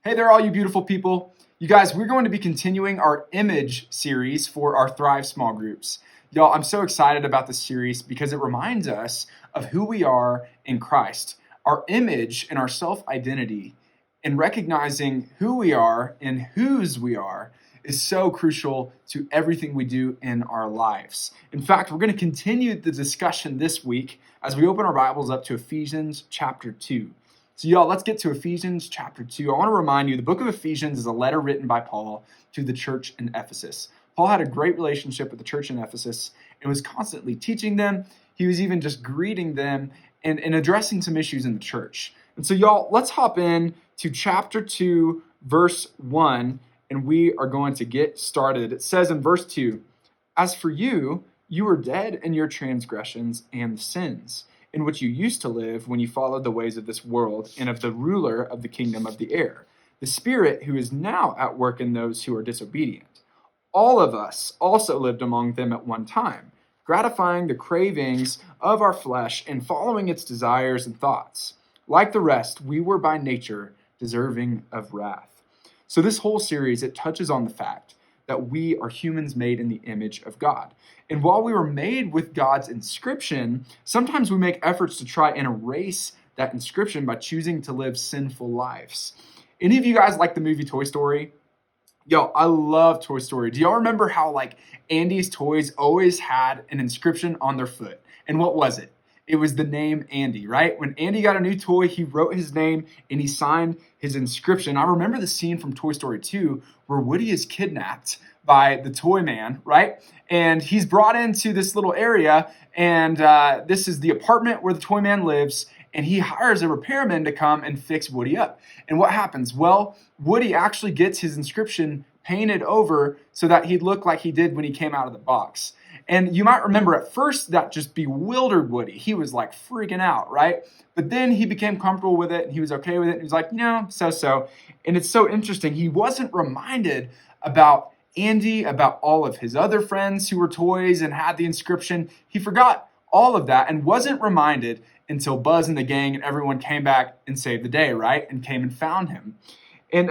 Hey there, all you beautiful people. You guys, we're going to be continuing our image series for our Thrive small groups. Y'all, I'm so excited about this series because it reminds us of who we are in Christ, our image and our self-identity, and recognizing who we are and whose we are is so crucial to everything we do in our lives. In fact, we're going to continue the discussion this week as we open our Bibles up to Ephesians chapter 2. So y'all, let's get to Ephesians chapter 2. I want to remind you, the book of Ephesians is a letter written by Paul to the church in Ephesus. Paul had a great relationship with the church in Ephesus and was constantly teaching them. He was even just greeting them and addressing some issues in the church. And so y'all, let's hop in to chapter 2, verse 1, and we are going to get started. It says in verse 2, "As for you, you were dead in your transgressions and sins, in which you used to live when you followed the ways of this world and of the ruler of the kingdom of the air, the spirit who is now at work in those who are disobedient. All of us also lived among them at one time, gratifying the cravings of our flesh and following its desires and thoughts. Like the rest, we were by nature deserving of wrath." So this whole series, it touches on the fact that we are humans made in the image of God. And while we were made with God's inscription, sometimes we make efforts to try and erase that inscription by choosing to live sinful lives. Any of you guys like the movie Toy Story? Yo, I love Toy Story. Do y'all remember how Andy's toys always had an inscription on their foot? And what was it? It was the name Andy, right? When Andy got a new toy, he wrote his name and he signed his inscription. I remember the scene from Toy Story 2 where Woody is kidnapped by the toy man, right? And he's brought into this little area, and this is the apartment where the toy man lives, and he hires a repairman to come and fix Woody up. And what happens? Well, Woody actually gets his inscription painted over so that he'd look like he did when he came out of the box. And you might remember at first that just bewildered Woody. He was like freaking out, right? But then he became comfortable with it and he was okay with it. He was like, so. And it's so interesting. He wasn't reminded about Andy, about all of his other friends who were toys and had the inscription. He forgot all of that and wasn't reminded until Buzz and the gang and everyone came back and saved the day, right? And came and found him. And,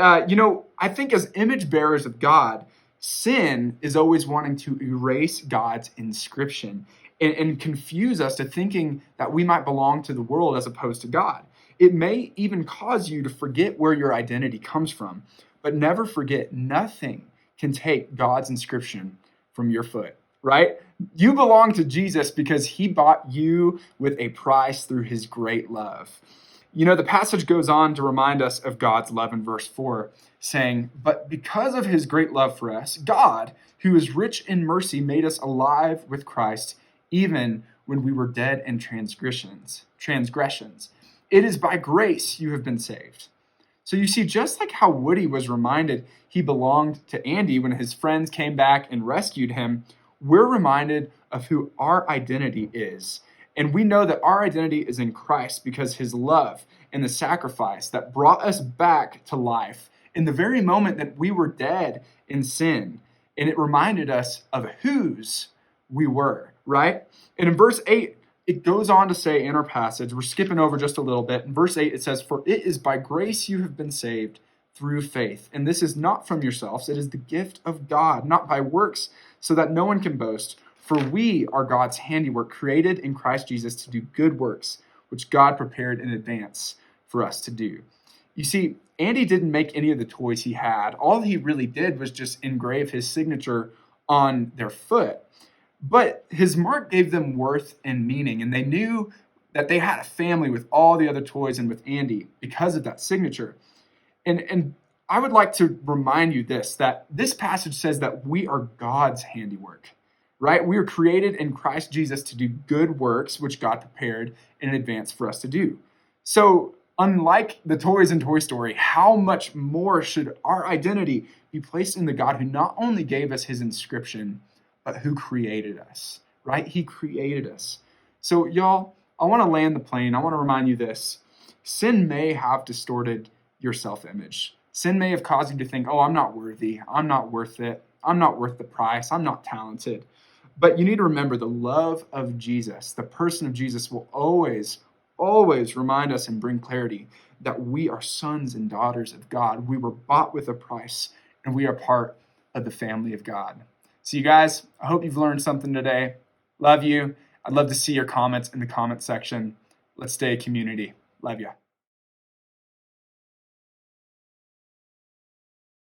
I think as image bearers of God, sin is always wanting to erase God's inscription and confuse us to thinking that we might belong to the world as opposed to God. It may even cause you to forget where your identity comes from, but never forget nothing can take God's inscription from your foot, right? You belong to Jesus because he bought you with a price through his great love. The passage goes on to remind us of God's love in verse 4, saying, "But because of his great love for us, God, who is rich in mercy, made us alive with Christ, even when we were dead in transgressions. It is by grace you have been saved." So you see, just like how Woody was reminded he belonged to Andy when his friends came back and rescued him, we're reminded of who our identity is. And we know that our identity is in Christ because his love and the sacrifice that brought us back to life in the very moment that we were dead in sin. And it reminded us of whose we were, right? And in verse 8, it goes on to say in our passage, we're skipping over just a little bit. In verse 8, it says, "For it is by grace you have been saved through faith. And this is not from yourselves. It is the gift of God, not by works, so that no one can boast. For we are God's handiwork, created in Christ Jesus to do good works, which God prepared in advance for us to do." You see, Andy didn't make any of the toys he had. All he really did was just engrave his signature on their foot. But his mark gave them worth and meaning, and they knew that they had a family with all the other toys and with Andy because of that signature. And I would like to remind you that this passage says that we are God's handiwork, right? We are created in Christ Jesus to do good works, which God prepared in advance for us to do. So unlike the toys in Toy Story, how much more should our identity be placed in the God who not only gave us his inscription, but who created us, right? He created us. So y'all, I want to land the plane. I want to remind you this. Sin may have distorted your self-image. Sin may have caused you to think, oh, I'm not worthy. I'm not worth it. I'm not worth the price. I'm not talented. But you need to remember the love of Jesus, the person of Jesus will always, always remind us and bring clarity that we are sons and daughters of God. We were bought with a price, and we are part of the family of God. So you guys, I hope you've learned something today. Love you. I'd love to see your comments in the comment section. Let's stay a community. Love you.